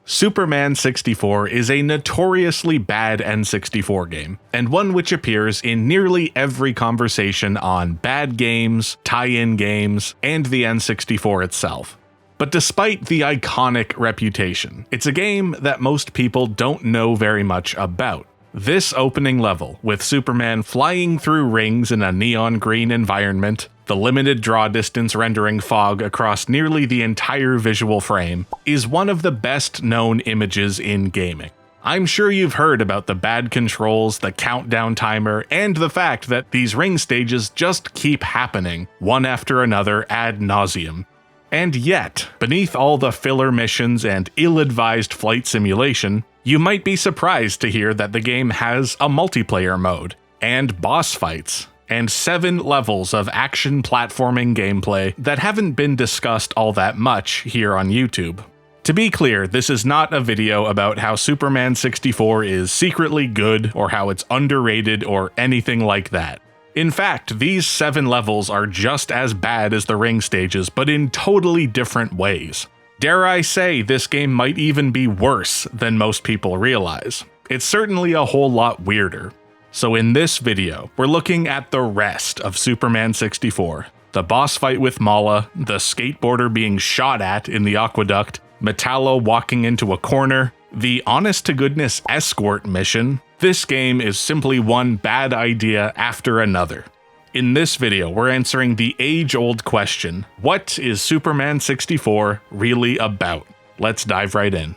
Superman 64 is a notoriously bad N64 game, and one which appears in nearly every conversation on bad games, tie-in games, and the N64 itself. But despite the iconic reputation, it's a game that most people don't know very much about. This opening level, with Superman flying through rings in a neon green environment, the limited draw distance rendering fog across nearly the entire visual frame, is one of the best known images in gaming. I'm sure you've heard about the bad controls, the countdown timer, and the fact that these ring stages just keep happening, one after another ad nauseum. And yet, beneath all the filler missions and ill-advised flight simulation, you might be surprised to hear that the game has a multiplayer mode, and boss fights, and 7 levels of action platforming gameplay that haven't been discussed all that much here on YouTube. To be clear, this is not a video about how Superman 64 is secretly good or how it's underrated or anything like that. In fact, these 7 levels are just as bad as the ring stages, but in totally different ways. Dare I say, this game might even be worse than most people realize. It's certainly a whole lot weirder. So in this video, we're looking at the rest of Superman 64. The boss fight with Mala, the skateboarder being shot at in the aqueduct, Metallo walking into a corner, the honest-to-goodness escort mission. This game is simply one bad idea after another. In this video, we're answering the age-old question, what is Superman 64 really about? Let's dive right in.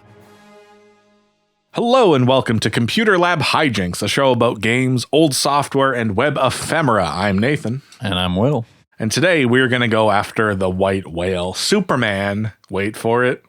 Hello and welcome to Computer Lab Hijinks, a show about games, old software, and web ephemera. I'm Nathan. And I'm Will. And today we're going to go after the white whale, Superman. Wait for it.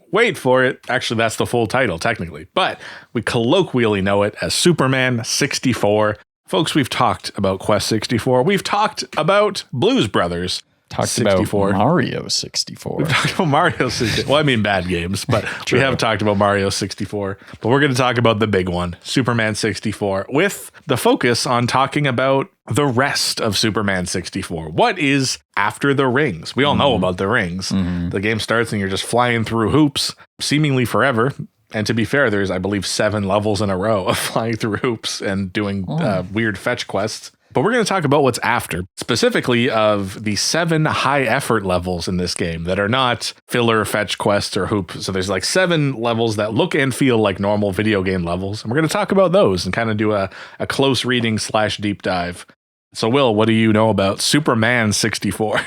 Actually, that's the full title, technically. But we colloquially know it as Superman 64. Folks, we've talked about Quest 64. We've talked about Blues Brothers. Talked 64. about Mario 64. We've talked about Mario 64. Well, I mean bad games, but we have talked about Mario 64. But we're going to talk about the big one, Superman 64, with the focus on talking about the rest of Superman 64. What is after the rings? We all know about the rings. The game starts and you're just flying through hoops, seemingly forever. And to be fair, there's, I believe, 7 levels in a row of flying through hoops and doing weird fetch quests. But we're going to talk about what's after, specifically of the 7 high effort levels in this game that are not filler, fetch quests, or hoop. So there's like 7 levels that look and feel like normal video game levels. And we're going to talk about those and kind of do a close reading / deep dive. So Will, what do you know about Superman 64?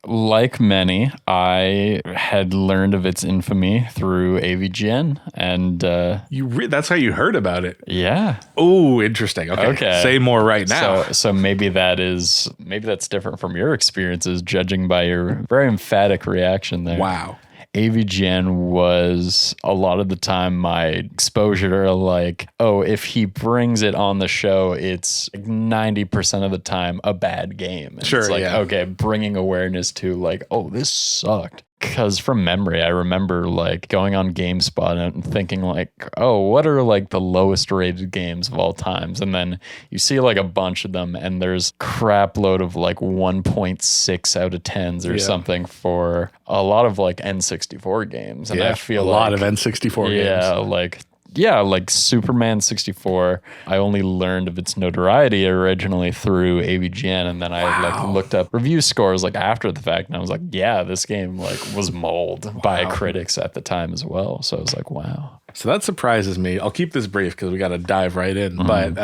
Like many, I had learned of its infamy through AVGN, and that's how you heard about it. Yeah. Oh, interesting. Okay. Say more right now. So maybe that's different from your experiences, judging by your very emphatic reaction there. Wow. AVGN was a lot of the time my exposure to like, oh, if he brings it on the show, it's like 90% of the time a bad game. And it's like, okay, bringing awareness to like, oh, this sucked. Because from memory, I remember like going on GameSpot and thinking like, oh, what are like the lowest rated games of all times? And then you see like a bunch of them and there's crap load of like 1.6 out of 10s or something for a lot of like N64 games. And I feel a lot of N64 games. Like Superman 64, I only learned of its notoriety originally through AVGN, and then I like looked up review scores like after the fact, and I was like, yeah, this game like was mauled by critics at the time as well. So I was like, wow. So that surprises me. I'll keep this brief because we got to dive right in. But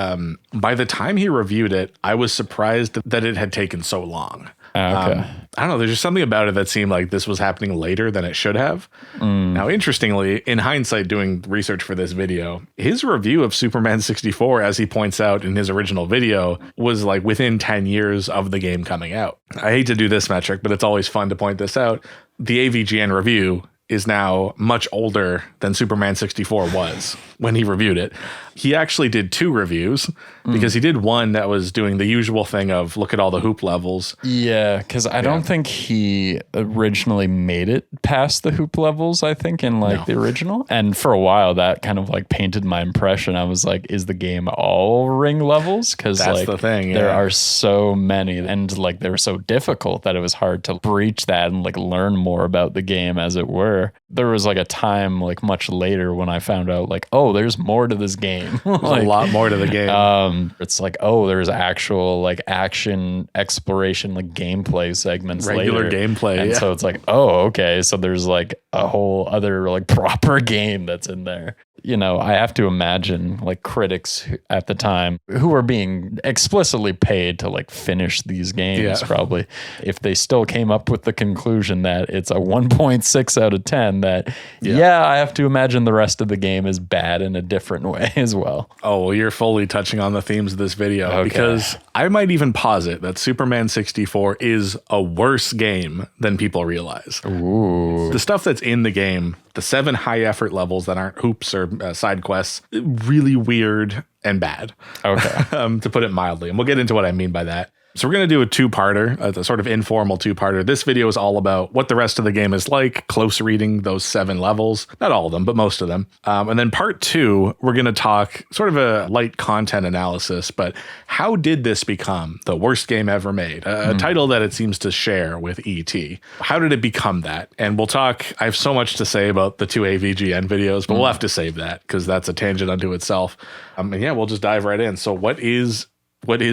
by the time he reviewed it, I was surprised that it had taken so long. Okay. I don't know. There's just something about it that seemed like this was happening later than it should have. Now, interestingly, in hindsight, doing research for this video, his review of Superman 64, as he points out in his original video, was like within 10 years of the game coming out. I hate to do this metric, but it's always fun to point this out. The AVGN review is now much older than Superman 64 was when he reviewed it. He actually did 2 reviews because he did one that was doing the usual thing of look at all the hoop levels. Yeah, because I don't think he originally made it past the hoop levels, I think, in like the original. And for a while, that kind of like painted my impression. I was like, is the game all ring levels? Because that's like the thing. There are so many and like they were so difficult that it was hard to breach that and like learn more about the game, as it were. sure there was like a time like much later when I found out like, oh, there's more to this game. There's a lot more to the game. It's like, oh, there's actual like action exploration, like gameplay segments, regular later. Gameplay. And so it's like, oh, okay. So there's like a whole other like proper game that's in there. You know, I have to imagine like critics at the time who were being explicitly paid to like finish these games, probably, if they still came up with the conclusion that it's a 1.6 out of 10, that, I have to imagine the rest of the game is bad in a different way as well. Oh, well, you're fully touching on the themes of this video because I might even posit that Superman 64 is a worse game than people realize. Ooh. The stuff that's in the game, the 7 high effort levels that aren't hoops or side quests, really weird and bad. Okay. To put it mildly. And we'll get into what I mean by that. So we're going to do a two-parter, a sort of informal two-parter. This video is all about what the rest of the game is like, close reading those 7 levels. Not all of them, but most of them. And then part 2, we're going to talk sort of a light content analysis, but how did this become the worst game ever made? A title that it seems to share with E.T. How did it become that? And we'll talk, I have so much to say about the 2 AVGN videos, but we'll have to save that because that's a tangent unto itself. And we'll just dive right in. So what is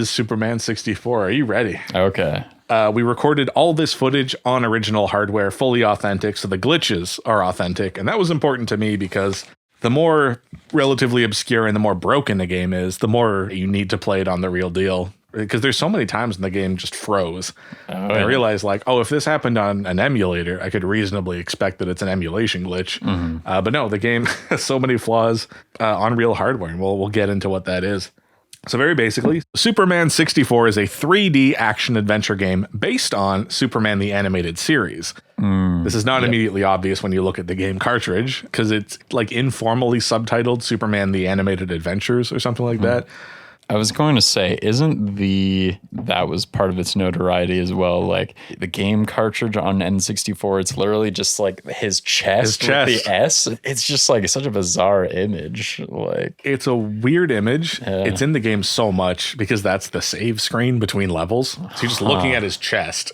Superman 64? Are you ready? Okay. We recorded all this footage on original hardware, fully authentic, so the glitches are authentic. And that was important to me because the more relatively obscure and the more broken the game is, the more you need to play it on the real deal. Because there's so many times when the game just froze. And I realized like, if this happened on an emulator, I could reasonably expect that it's an emulation glitch. But no, the game has so many flaws on real hardware. And we'll get into what that is. So very basically, Superman 64 is a 3D action-adventure game based on Superman the Animated Series. This is not immediately obvious when you look at the game cartridge, because it's like informally subtitled Superman the Animated Adventures or something like that. I was going to say, isn't that was part of its notoriety as well? Like the game cartridge on N64, it's literally just like his chest with the S. It's just like such a bizarre image. Like it's a weird image. It's in the game so much because that's the save screen between levels. So you're just looking at his chest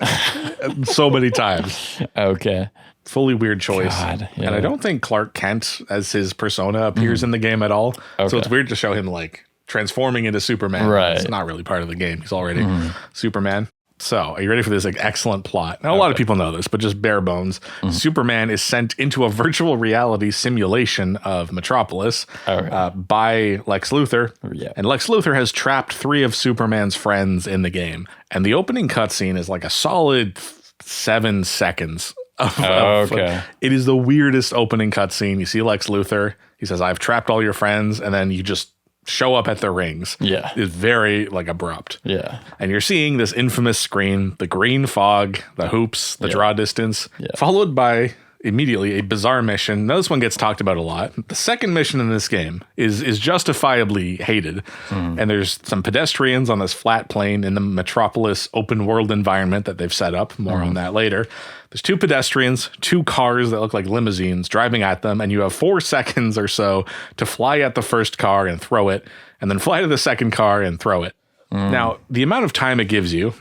so many times. Okay. Fully weird choice. God, And I don't think Clark Kent as his persona appears in the game at all. So it's weird to show him like transforming into Superman. Right. It's not really part of the game. He's already Superman. So are you ready for this like excellent plot? Now, a lot of people know this, but just bare bones. Superman is sent into a virtual reality simulation of Metropolis by Lex Luthor. And Lex Luthor has trapped 3 of Superman's friends in the game. And the opening cutscene is like a solid 7 seconds. It is the weirdest opening cutscene. You see Lex Luthor. He says, "I've trapped all your friends." And then you just show up at the rings. It's very like abrupt. And you're seeing this infamous screen, the green fog, the hoops, the draw distance, followed by immediately a bizarre mission. Now, this one gets talked about a lot. The second mission in this game is justifiably hated. And there's some pedestrians on this flat plane in the Metropolis open world environment that they've set up. More on that later. There's 2 pedestrians, 2 cars that look like limousines driving at them, and you have 4 seconds or so to fly at the first car and throw it, and then fly to the second car and throw it. Now, the amount of time it gives you,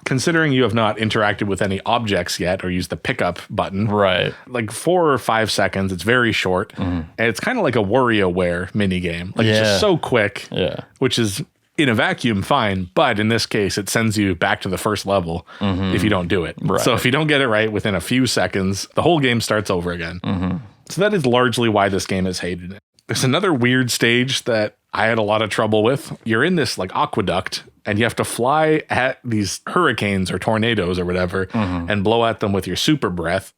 considering you have not interacted with any objects yet or used the pickup button, like 4 or 5 seconds, it's very short, and it's kind of like a WarioWare mini game. Like it's just so quick, which is in a vacuum fine, but in this case it sends you back to the first level if you don't do it. So if you don't get it right within a few seconds, the whole game starts over again. So that is largely why this game is hated. There's another weird stage that I had a lot of trouble with. You're in this like aqueduct and you have to fly at these hurricanes or tornadoes or whatever and blow at them with your super breath.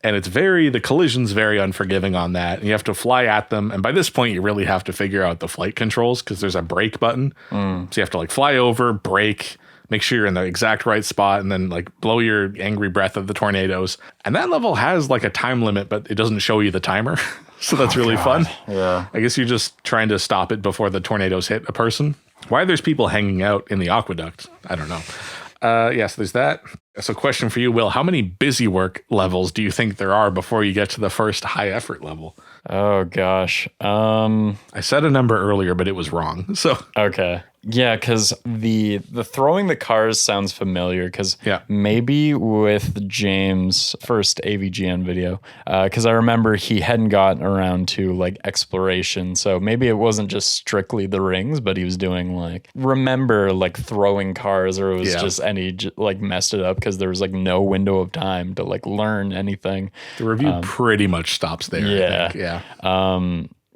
And it's the collision's very unforgiving on that. And you have to fly at them. And by this point, you really have to figure out the flight controls because there's a brake button. So you have to like fly over, brake, make sure you're in the exact right spot, and then like blow your angry breath at the tornadoes. And that level has like a time limit, but it doesn't show you the timer. So that's really fun. I guess you're just trying to stop it before the tornadoes hit a person. Why there's people hanging out in the aqueduct, I don't know. Yes, there's that. So question for you, Will, how many busy work levels do you think there are before you get to the first high effort level? Oh, gosh. I said a number earlier, but it was wrong. So okay. Yeah, because the throwing the cars sounds familiar, because maybe with James' first AVGN video, because I remember he hadn't gotten around to like exploration, so maybe it wasn't just strictly the rings, but he was doing like throwing cars, or it was just like messed it up because there was like no window of time to like learn anything. The review pretty much stops there. Yeah.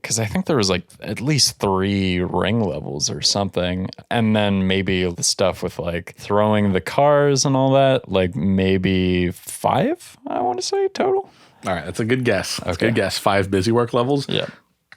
Because I think there was like at least 3 ring levels or something. And then maybe the stuff with like throwing the cars and all that, like maybe 5, I want to say total. All right. That's a good guess. That's a good guess. 5 busy work levels. Yeah.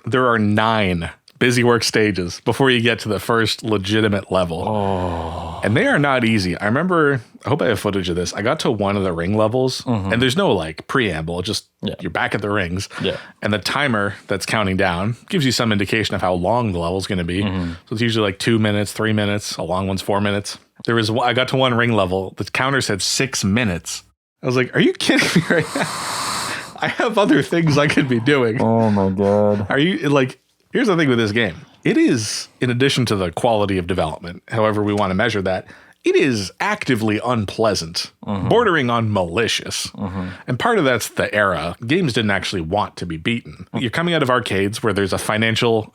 There are 9 busy work stages before you get to the first legitimate level. Oh. And they are not easy. I remember, I hope I have footage of this. I got to one of the ring levels and there's no like preamble, just you're back at the rings. Yeah. And the timer that's counting down gives you some indication of how long the level is going to be. So it's usually like 2 minutes, 3 minutes. A long one's 4 minutes. I got to one ring level. The counter said 6 minutes. I was like, are you kidding me right now? I have other things I could be doing. Oh my God. Are you like... Here's the thing with this game. It is, in addition to the quality of development, however we want to measure that, it is actively unpleasant, bordering on malicious. And part of that's the era. Games didn't actually want to be beaten. You're coming out of arcades where there's a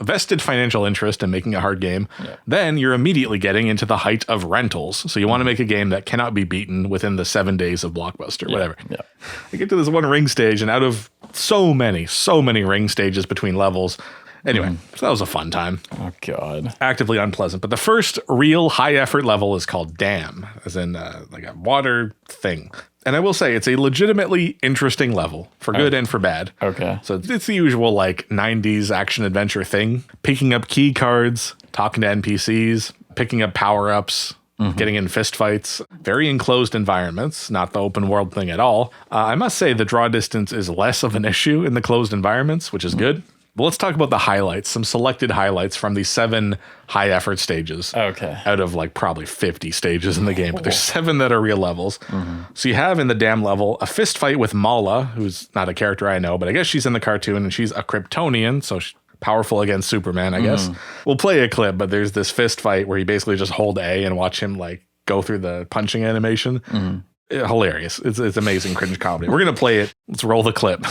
vested financial interest in making a hard game. Yeah. Then you're immediately getting into the height of rentals. So you want to make a game that cannot be beaten within the 7 days of Blockbuster, whatever. Yeah. I get to this one ring stage, and out of so many ring stages between levels, anyway, so that was a fun time. Oh, God. Actively unpleasant. But the first real high-effort level is called Dam, as in like a water thing. And I will say, it's a legitimately interesting level, for good and for bad. Okay. So it's the usual, like, 90s action-adventure thing. Picking up key cards, talking to NPCs, picking up power-ups, getting in fistfights. Very enclosed environments, not the open-world thing at all. I must say, the draw distance is less of an issue in the closed environments, which is good. But let's talk about the highlights, some selected highlights from the 7 high effort stages. Okay. Out of like probably 50 stages in the game, but there's 7 that are real levels. So you have in the Dam level a fist fight with Mala, who's not a character I know, but I guess she's in the cartoon and she's a Kryptonian, so she's powerful against Superman, I guess. We'll play a clip, but there's this fist fight where you basically just hold A and watch him like go through the punching animation. Hilarious. It's amazing cringe comedy. We're going to play it. Let's roll the clip.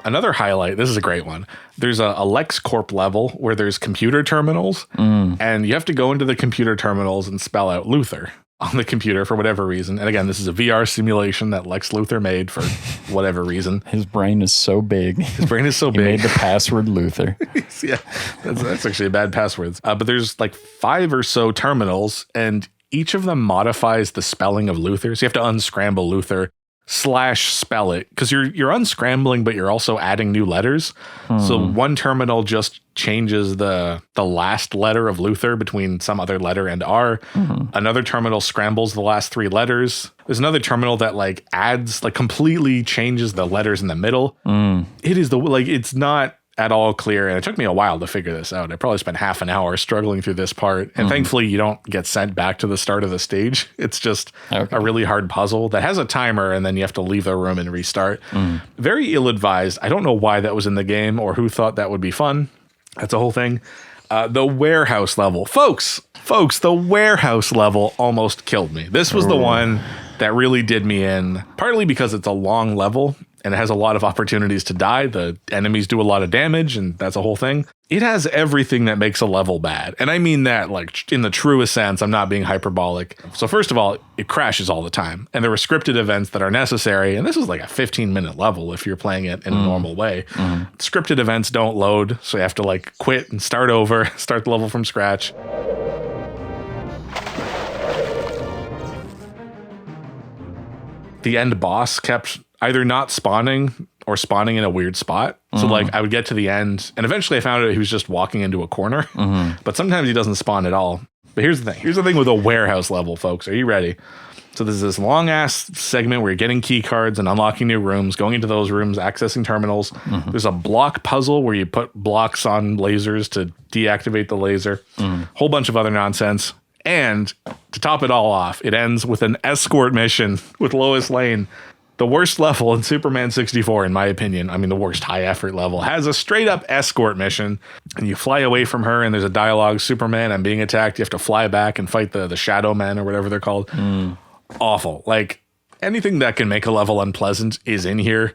Another highlight, this is a great one. There's a LexCorp level where there's computer terminals, and you have to go into the computer terminals and spell out Luthor on the computer for whatever reason. And again, this is a VR simulation that Lex Luthor made for whatever reason. His brain is so big. He made the password Luthor. Yeah, that's actually a bad password. But there's like 5 or so terminals, and each of them modifies the spelling of Luthor. So you have to unscramble Luthor / spell it, because you're unscrambling, but you're also adding new letters. So one terminal just changes the last letter of Luthor between some other letter and R. Another terminal scrambles the last 3 letters. There's another terminal that like adds, like completely changes the letters in the middle. It is it's not at all clear, and it took me a while to figure this out. I probably spent half an hour struggling through this part, and thankfully you don't get sent back to the start of the stage. It's just a really hard puzzle that has a timer, and then you have to leave the room and restart. Very ill-advised. I don't know why that was in the game or who thought that would be fun. That's a whole thing. The warehouse level. Folks, the warehouse level almost killed me. This was the one that really did me in, partly because it's a long level and it has a lot of opportunities to die. The enemies do a lot of damage, and that's a whole thing. It has everything that makes a level bad. And I mean that like in the truest sense. I'm not being hyperbolic. So first of all, it crashes all the time. And there were scripted events that are necessary. And this is like a 15-minute level if you're playing it in a normal way. Scripted events don't load. So you have to like quit and start over, start the level from scratch. The end boss kept either not spawning or spawning in a weird spot. So like I would get to the end, and eventually I found out he was just walking into a corner. But sometimes he doesn't spawn at all. But here's the thing. Here's the thing with a warehouse level, folks. Are you ready? So there's this long ass segment where you're getting key cards and unlocking new rooms, going into those rooms, accessing terminals. There's a block puzzle where you put blocks on lasers to deactivate the laser. Whole bunch of other nonsense. And to top it all off, it ends with an escort mission with Lois Lane. The worst level in Superman 64, in my opinion, I mean, the worst high effort level, has a straight up escort mission. And you fly away from her and there's a dialogue, Superman, I'm being attacked. You have to fly back and fight the Shadow Men or whatever they're called. Awful. Like anything that can make a level unpleasant is in here.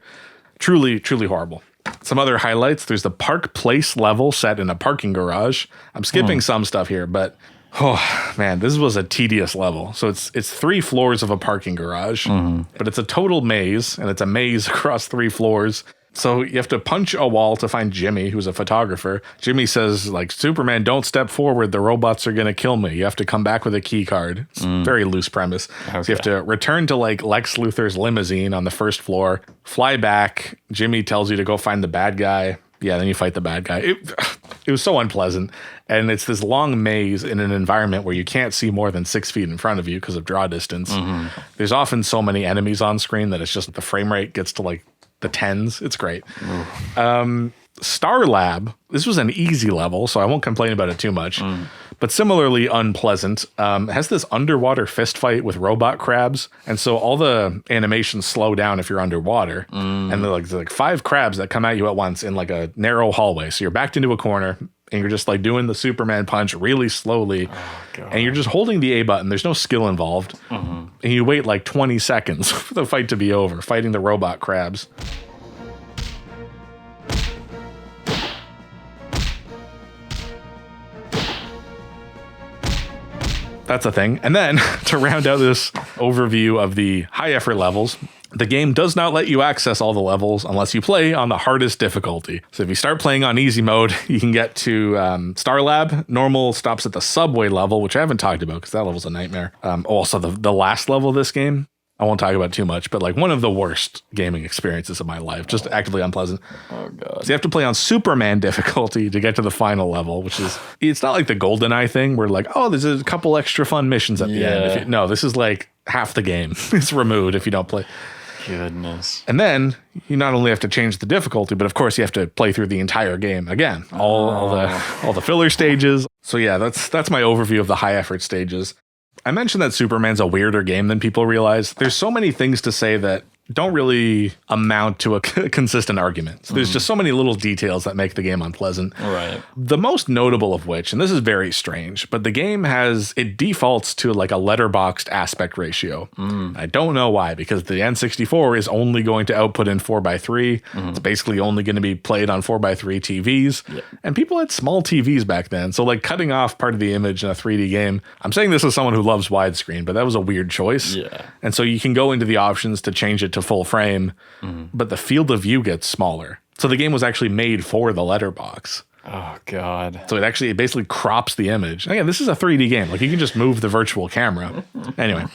Truly, truly horrible. Some other highlights. There's the Park Place level set in a parking garage. I'm skipping some stuff here, but oh man, this was a tedious level. So it's 3 floors of a parking garage, but it's a total maze, and it's a maze across 3 floors. So you have to punch a wall to find Jimmy, who's a photographer. Jimmy says, like, Superman, don't step forward. The robots are going to kill me. You have to come back with a key card. It's a very loose premise. Okay. So you have to return to, like, Lex Luthor's limousine on the 1st floor, fly back. Jimmy tells you to go find the bad guy. Yeah, then you fight the bad guy. It was so unpleasant. And it's this long maze in an environment where you can't see more than 6 feet in front of you because of draw distance. There's often so many enemies on screen that it's just the frame rate gets to like the 10s. It's great. Star Lab, this was an easy level, so I won't complain about it too much. But similarly unpleasant. Has this underwater fist fight with robot crabs. And so all the animations slow down if you're underwater. And there's like 5 crabs that come at you at once in like a narrow hallway. So you're backed into a corner and you're just like doing the Superman punch really slowly. And you're just holding the A button. There's no skill involved. And you wait like 20 seconds for the fight to be over, fighting the robot crabs. That's a thing. And then to round out this overview of the high effort levels, the game does not let you access all the levels unless you play on the hardest difficulty. So if you start playing on easy mode, you can get to Star Lab. Normal stops at the subway level, which I haven't talked about because that level's a nightmare. Also, the last level of this game, I won't talk about too much, but like one of the worst gaming experiences of my life, just actively unpleasant. Oh god! So you have to play on Superman difficulty to get to the final level, which is, it's not like the GoldenEye thing where like, oh, there's a couple extra fun missions at the end. No, this is like half the game is removed if you don't play. Goodness. And then you not only have to change the difficulty, but of course you have to play through the entire game again, all the filler stages. So yeah, that's my overview of the high effort stages. I mentioned that Superman's a weirder game than people realize. There's so many things to say that don't really amount to a consistent argument. So there's just so many little details that make the game unpleasant. Right. The most notable of which, and this is very strange, but the game it defaults to like a letterboxed aspect ratio. I don't know why, because the N64 is only going to output in 4:3. It's basically only going to be played on 4:3 TVs. And people had small TVs back then. So like cutting off part of the image in a 3D game, I'm saying this as someone who loves widescreen, but that was a weird choice. Yeah. And so you can go into the options to change it to full frame, but the field of view gets smaller. So the game was actually made for the letterbox. Oh god. So it basically crops the image. Again, this is a 3D game. Like you can just move the virtual camera. Anyway,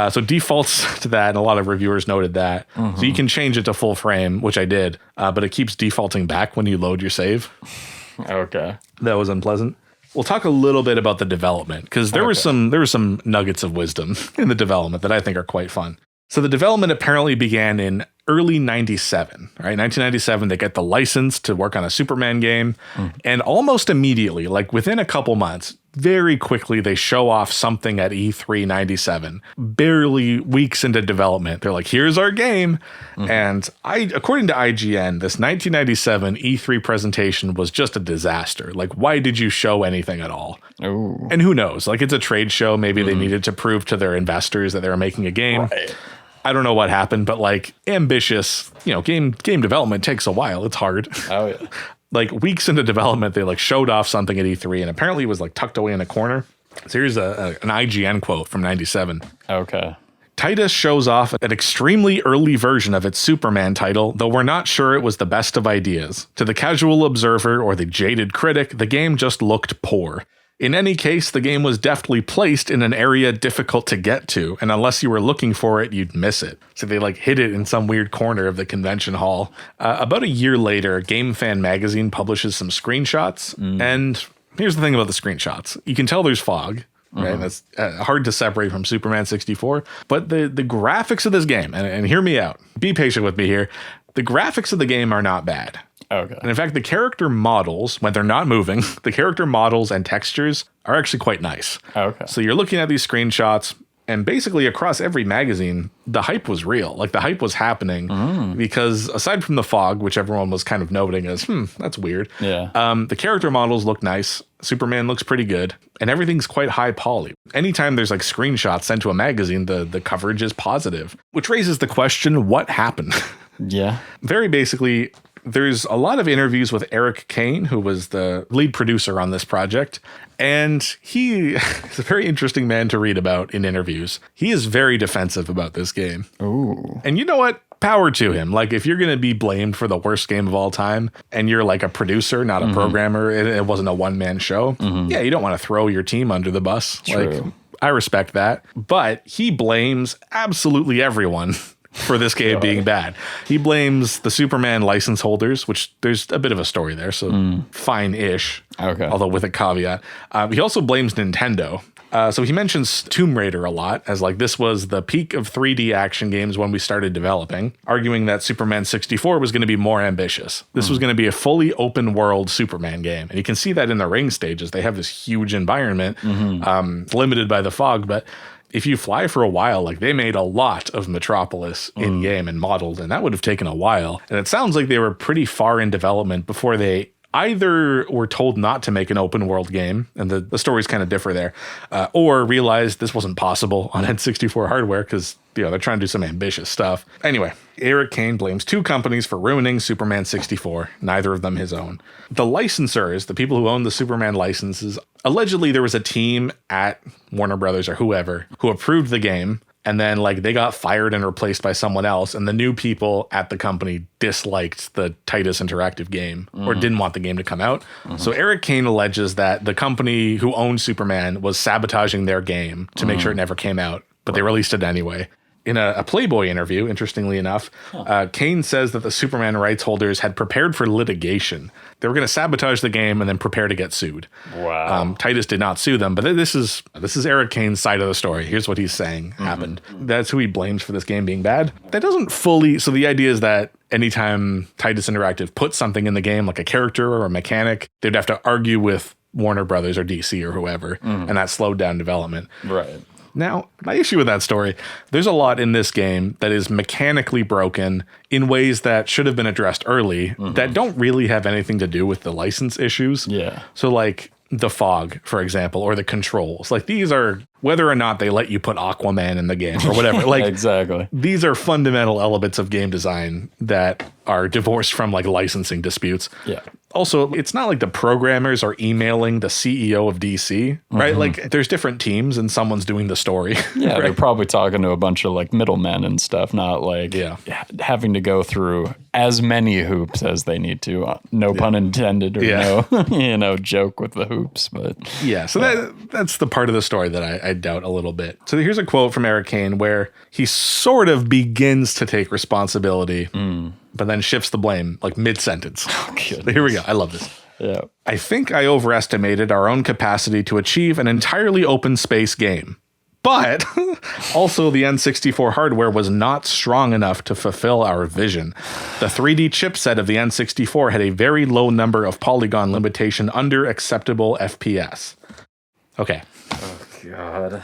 so defaults to that, and a lot of reviewers noted that. So you can change it to full frame, which I did, but it keeps defaulting back when you load your save. Okay. That was unpleasant. We'll talk a little bit about the development, because there were some nuggets of wisdom in the development that I think are quite fun. So the development apparently began in early 97, right? 1997, they get the license to work on a Superman game. And almost immediately, like within a couple months, very quickly, they show off something at E3 97, barely weeks into development. They're like, here's our game. And according to IGN, this 1997 E3 presentation was just a disaster. Like, why did you show anything at all? Ooh. And who knows? Like, it's a trade show. Maybe they needed to prove to their investors that they were making a game. Right. I don't know what happened, but like ambitious, game development takes a while. It's hard. Oh yeah. Like weeks into development, they like showed off something at E3, and apparently it was like tucked away in a corner. So here's an IGN quote from 97. Okay. Titus shows off an extremely early version of its Superman title, though we're not sure it was the best of ideas. To the casual observer or the jaded critic, the game just looked poor. In any case, the game was deftly placed in an area difficult to get to, and unless you were looking for it, you'd miss it. So they like hid it in some weird corner of the convention hall. About a year later, Game Fan magazine publishes some screenshots, and here's the thing about the screenshots. You can tell there's fog, right? That's hard to separate from Superman 64, but the graphics of this game, and hear me out, be patient with me here, the graphics of the game are not bad. Okay. And in fact, the character models, when they're not moving, the character models and textures are actually quite nice. Okay. So you're looking at these screenshots, and basically across every magazine, the hype was real. Like the hype was happening because aside from the fog, which everyone was kind of noting as, that's weird. Yeah. The character models look nice. Superman looks pretty good, and everything's quite high poly. Anytime there's like screenshots sent to a magazine, the coverage is positive, which raises the question, what happened? Yeah. Very basically, there's a lot of interviews with Eric Kane, who was the lead producer on this project. And he is a very interesting man to read about in interviews. He is very defensive about this game. Ooh. And you know what? Power to him. Like, if you're going to be blamed for the worst game of all time and you're like a producer, not a programmer, it wasn't a one-man show. Yeah, you don't want to throw your team under the bus. True. Like, I respect that. But he blames absolutely everyone for this game being bad. He blames the Superman license holders, which there's a bit of a story there, so fine-ish, although with a caveat. He also blames Nintendo. So he mentions Tomb Raider a lot, as like this was the peak of 3D action games when we started developing, arguing that Superman 64 was going to be more ambitious. This was going to be a fully open world Superman game. And you can see that in the ring stages. They have this huge environment, limited by the fog, but if you fly for a while, like they made a lot of Metropolis in game and modeled, and that would have taken a while. And it sounds like they were pretty far in development before they either were told not to make an open world game, and the stories kind of differ there, or realized this wasn't possible on N64 hardware because they're trying to do some ambitious stuff. Anyway, Eric Kane blames two companies for ruining Superman 64, neither of them his own. The licensors, the people who own the Superman licenses, allegedly there was a team at Warner Brothers or whoever who approved the game, and then like they got fired and replaced by someone else, and the new people at the company disliked the Titus Interactive game or didn't want the game to come out. So Eric Kane alleges that the company who owned Superman was sabotaging their game to make sure it never came out, but they released it anyway. In a Playboy interview, interestingly enough, Kane says that the Superman rights holders had prepared for litigation. They were going to sabotage the game and then prepare to get sued. Wow. Titus did not sue them, but this is Eric Kane's side of the story. Here's what he's saying happened. That's who he blames for this game being bad. That doesn't fully... So the idea is that anytime Titus Interactive puts something in the game, like a character or a mechanic, they'd have to argue with Warner Brothers or DC or whoever, and that slowed down development. Right. Now, my issue with that story, there's a lot in this game that is mechanically broken in ways that should have been addressed early that don't really have anything to do with the license issues. Yeah. So like the fog, for example, or the controls. Like these are, whether or not they let you put Aquaman in the game or whatever. Like exactly. These are fundamental elements of game design that are divorced from like licensing disputes. Yeah. Also, it's not like the programmers are emailing the CEO of DC, right? Like there's different teams and someone's doing the story. Yeah, right? They're probably talking to a bunch of like middlemen and stuff, not like having to go through as many hoops as they need to. No pun intended or no, joke with the hoops. But yeah, so that's the part of the story that I doubt a little bit. So here's a quote from Eric Kane where he sort of begins to take responsibility, but then shifts the blame like mid-sentence. Oh, so here we go. I love this. Yeah. I think I overestimated our own capacity to achieve an entirely open space game. But also the N64 hardware was not strong enough to fulfill our vision. The 3D chipset of the N64 had a very low number of polygon limitation under acceptable FPS. Okay. Oh, God.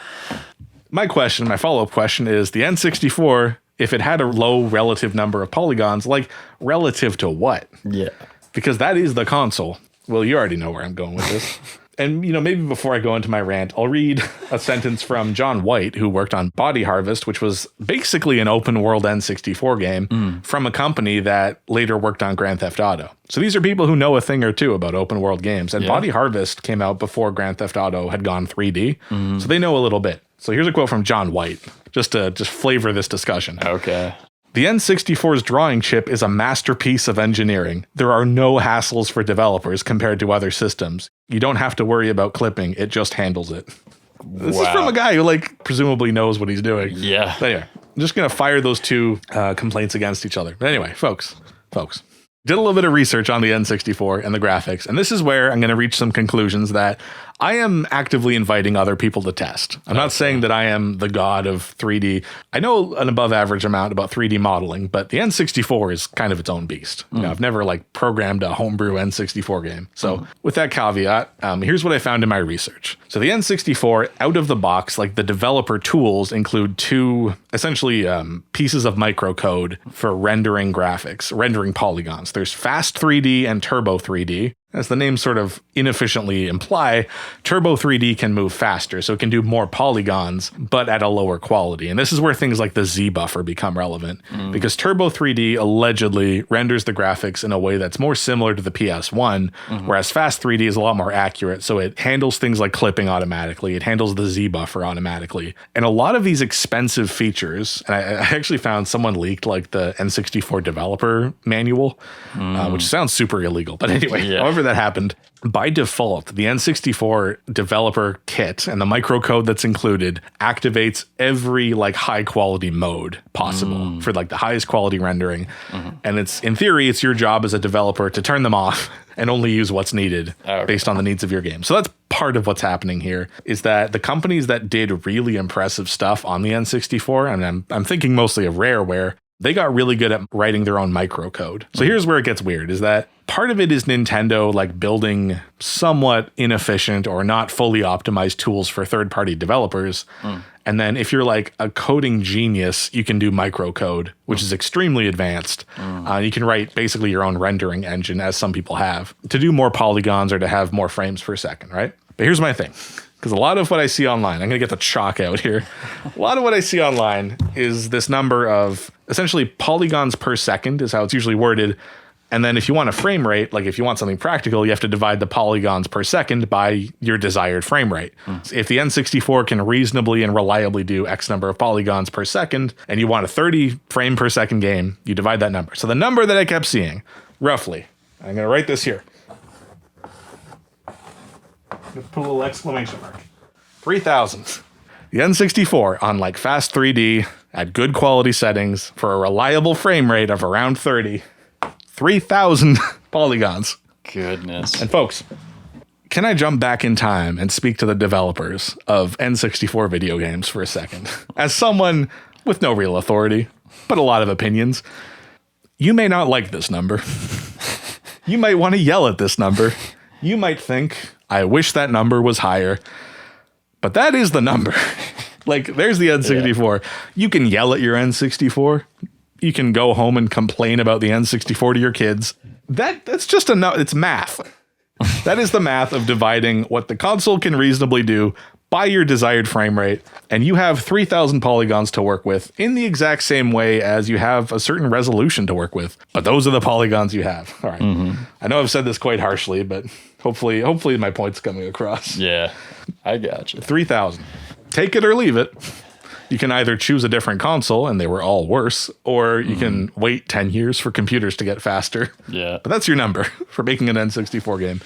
My follow-up question is, the N64, if it had a low relative number of polygons, like relative to what? Yeah. Because that is the console. Well, you already know where I'm going with this. And, maybe before I go into my rant, I'll read a sentence from John White, who worked on Body Harvest, which was basically an open world N64 game from a company that later worked on Grand Theft Auto. So these are people who know a thing or two about open world games. And Body Harvest came out before Grand Theft Auto had gone 3D. So they know a little bit. So here's a quote from John White, just to flavor this discussion. Okay. The N64's drawing chip is a masterpiece of engineering. There are no hassles for developers compared to other systems. You don't have to worry about clipping. It just handles it. This is from a guy who presumably knows what he's doing. Yeah. But anyway, I'm just going to fire those two complaints against each other. But anyway, folks, did a little bit of research on the N64 and the graphics. And this is where I'm going to reach some conclusions that I am actively inviting other people to test. I'm not saying that I am the god of 3D. I know an above average amount about 3D modeling, but the N64 is kind of its own beast. You know, I've never like programmed a homebrew N64 game. So with that caveat, here's what I found in my research. So the N64 out of the box, like the developer tools include two essentially pieces of microcode for rendering graphics, rendering polygons. There's Fast 3D and Turbo 3D. As the names sort of inefficiently imply, Turbo 3D can move faster, so it can do more polygons, but at a lower quality. And this is where things like the Z buffer become relevant, because Turbo 3D allegedly renders the graphics in a way that's more similar to the PS1, whereas Fast 3D is a lot more accurate, so it handles things like clipping automatically, it handles the Z buffer automatically. And a lot of these expensive features, and I actually found someone leaked like the N64 developer manual, which sounds super illegal, but anyway, however that happened, by default, the N64 developer kit and the microcode that's included activates every like high quality mode possible for like the highest quality rendering. And it's, in theory, it's your job as a developer to turn them off and only use what's needed based on the needs of your game. So that's part of what's happening here, is that the companies that did really impressive stuff on the N64, and I'm thinking mostly of Rareware, they got really good at writing their own microcode. So here's where it gets weird, is that part of it is Nintendo like building somewhat inefficient or not fully optimized tools for third-party developers. And then if you're like a coding genius, you can do microcode, which is extremely advanced. You can write basically your own rendering engine, as some people have, to do more polygons or to have more frames per second, right? But here's my thing. Because a lot of what I see online, I'm going to get the chalk out here. A lot of what I see online is this number of essentially polygons per second is how it's usually worded. And then if you want a frame rate, like if you want something practical, you have to divide the polygons per second by your desired frame rate. If the N64 can reasonably and reliably do X number of polygons per second, and you want a 30 frame per second game, you divide that number. So the number that I kept seeing, roughly, I'm going to write this here. Put a little exclamation mark. 3,000. The N64 on like Fast 3D at good quality settings for a reliable frame rate of around 30. 3,000 polygons. Goodness. And folks, can I jump back in time and speak to the developers of N64 video games for a second? As someone with no real authority, but a lot of opinions, you may not like this number. You might want to yell at this number. You might think, I wish that number was higher. But that is the number. Like, there's the N64. Yeah. You can yell at your N64. You can go home and complain about the N64 to your kids. That's just it's math. That is the math of dividing what the console can reasonably do by your desired frame rate. And you have 3,000 polygons to work with in the exact same way as you have a certain resolution to work with. But those are the polygons you have. All right. I know I've said this quite harshly, but hopefully my point's coming across. Yeah, I got you. 3,000. Take it or leave it. You can either choose a different console, and they were all worse, or you can wait 10 years for computers to get faster. Yeah. But that's your number for making an N64 game.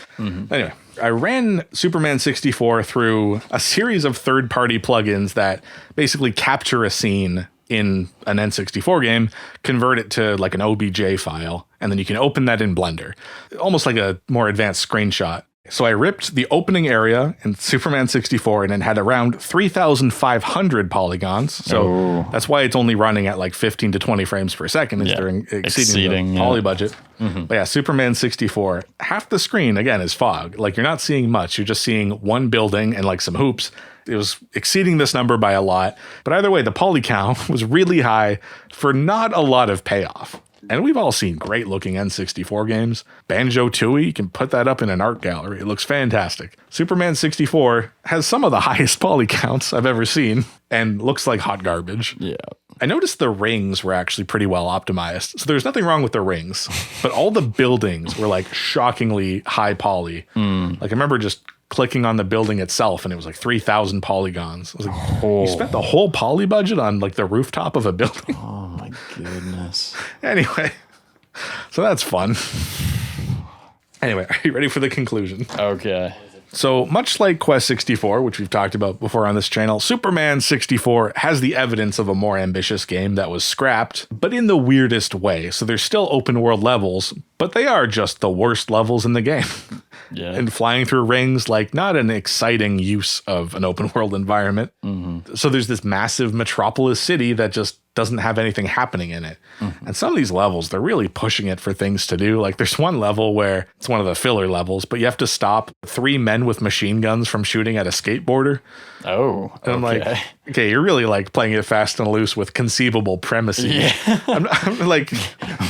Anyway, I ran Superman 64 through a series of third-party plugins that basically capture a scene in an N64 game, convert it to like an OBJ file, and then you can open that in Blender. Almost like a more advanced screenshot. So I ripped the opening area in Superman 64 and it had around 3,500 polygons. So that's why it's only running at like 15 to 20 frames per second. Is during exceeding the poly budget. But yeah, Superman 64, half the screen, again, is fog. Like, you're not seeing much. You're just seeing one building and like some hoops. It was exceeding this number by a lot. But either way, the poly count was really high for not a lot of payoff. And we've all seen great looking N64 games. Banjo-Tooie, you can put that up in an art gallery. It looks fantastic. Superman 64 has some of the highest poly counts I've ever seen and looks like hot garbage. Yeah. I noticed the rings were actually pretty well optimized. So there's nothing wrong with the rings, but all the buildings were like shockingly high poly. Like, I remember just clicking on the building itself and it was like 3,000 polygons. I was like, you spent the whole poly budget on like the rooftop of a building? Oh my goodness. Anyway, so that's fun. Anyway, are you ready for the conclusion? Okay. So much like Quest 64, which we've talked about before on this channel, Superman 64 has the evidence of a more ambitious game that was scrapped, but in the weirdest way. So there's still open world levels, but they are just the worst levels in the game. and flying through rings, like not an exciting use of an open world environment. So there's this massive metropolis city that just doesn't have anything happening in it. And some of these levels, they're really pushing it for things to do. Like there's one level where it's one of the filler levels, but you have to stop 3 men with machine guns from shooting at a skateboarder. Oh, and I'm like, okay, you're really like playing it fast and loose with conceivable premises. Yeah. I'm like,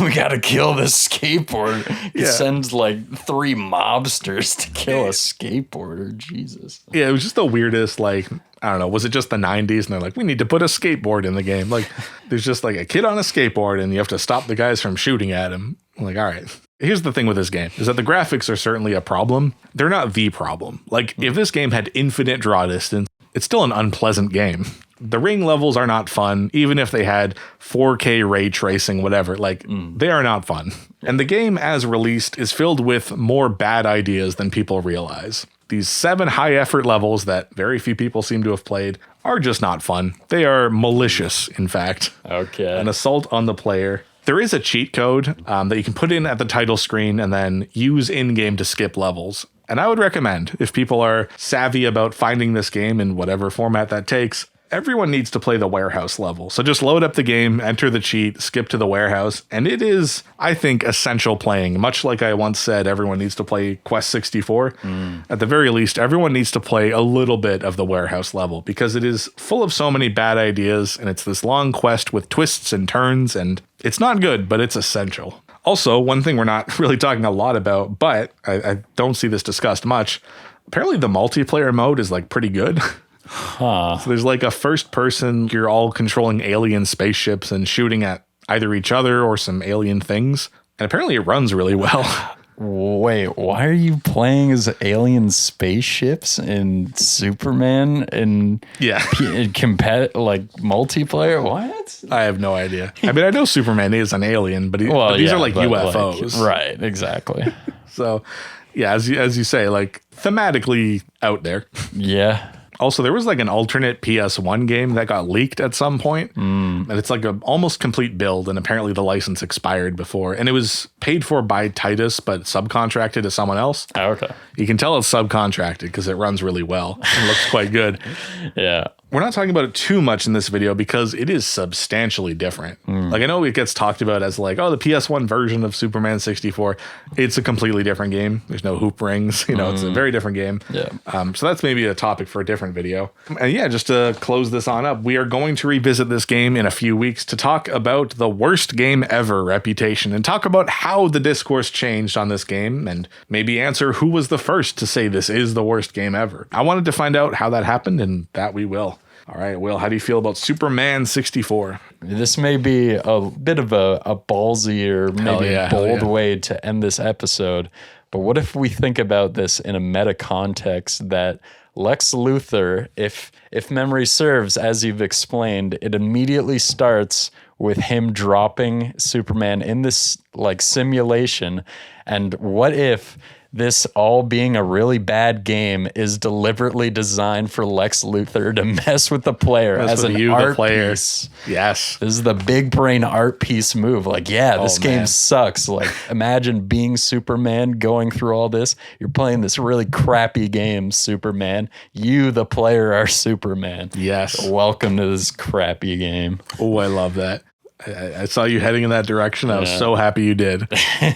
we got to kill this skateboarder. It sends like 3 mobsters to kill a skateboarder. Jesus. Yeah, it was just the weirdest, like, I don't know, was it just the 90s? And they're like, we need to put a skateboard in the game. Like, there's just like a kid on a skateboard and you have to stop the guys from shooting at him. I'm like, all right. Here's the thing with this game, is that the graphics are certainly a problem. They're not the problem. Like, if this game had infinite draw distance, it's still an unpleasant game. The ring levels are not fun, even if they had 4K ray tracing, whatever. Like, they are not fun. And the game, as released, is filled with more bad ideas than people realize. These 7 high-effort levels that very few people seem to have played are just not fun. They are malicious, in fact. Okay. An assault on the player. There is a cheat code that you can put in at the title screen and then use in-game to skip levels. And I would recommend, if people are savvy about finding this game in whatever format that takes, everyone needs to play the warehouse level. So just load up the game, enter the cheat, skip to the warehouse, and it is, I think, essential playing. Much like I once said, everyone needs to play Quest 64. At the very least, everyone needs to play a little bit of the warehouse level because it is full of so many bad ideas, and it's this long quest with twists and turns, and it's not good, but it's essential. Also, one thing we're not really talking a lot about, but I don't see this discussed much, apparently the multiplayer mode is like pretty good. So there's like a first person, you're all controlling alien spaceships and shooting at either each other or some alien things. And apparently it runs really well. Wait, why are you playing as alien spaceships in Superman and like multiplayer? What? I have no idea. I mean, I know Superman is an alien, but, but these are like UFOs. Like, right, exactly. So, yeah, as you say, like thematically out there. Yeah. Also, there was like an alternate PS1 game that got leaked at some point. And it's like an almost complete build. And apparently the license expired before. And it was paid for by Titus, but subcontracted to someone else. Oh, okay. You can tell it's subcontracted because it runs really well and looks quite good. Yeah. We're not talking about it too much in this video because it is substantially different. Like, I know it gets talked about as like, oh, the PS1 version of Superman 64. It's a completely different game. There's no hoop rings. You know, it's a very different game. Yeah. So that's maybe a topic for a different video. And yeah, just to close this on up, we are going to revisit this game in a few weeks to talk about the worst game ever reputation and talk about how the discourse changed on this game and maybe answer who was the first to say this is the worst game ever. I wanted to find out how that happened, and that we will. All right, Will, how do you feel about Superman 64? This may be a bit of a ballsy or maybe bold way to end this episode, but what if we think about this in a meta context that Lex Luthor, if memory serves, as you've explained, it immediately starts with him dropping Superman in this like simulation. And what if this all being a really bad game is deliberately designed for Lex Luthor to mess with the player as an art piece? Yes. This is the big brain art piece move. Like, this game sucks. Like, imagine being Superman, going through all this. You're playing this really crappy game, Superman. You, the player, are Superman. Yes. So welcome to this crappy game. Oh, I love that. I saw you heading in that direction. I was so happy you did.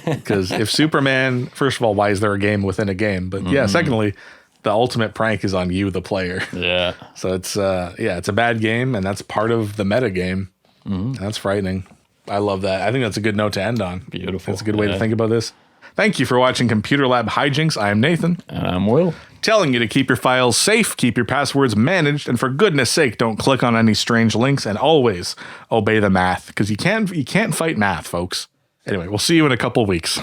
Because if Superman, first of all, why is there a game within a game? But secondly, the ultimate prank is on you, the player. Yeah. So it's a bad game, and that's part of the meta game. That's frightening. I love that. I think that's a good note to end on. Beautiful. That's a good way to think about this. Thank you for watching Computer Lab Hijinks. I am Nathan. And I'm Will. Telling you to keep your files safe, keep your passwords managed, and for goodness sake, don't click on any strange links, and always obey the math, because you can't fight math, folks. Anyway, we'll see you in a couple weeks.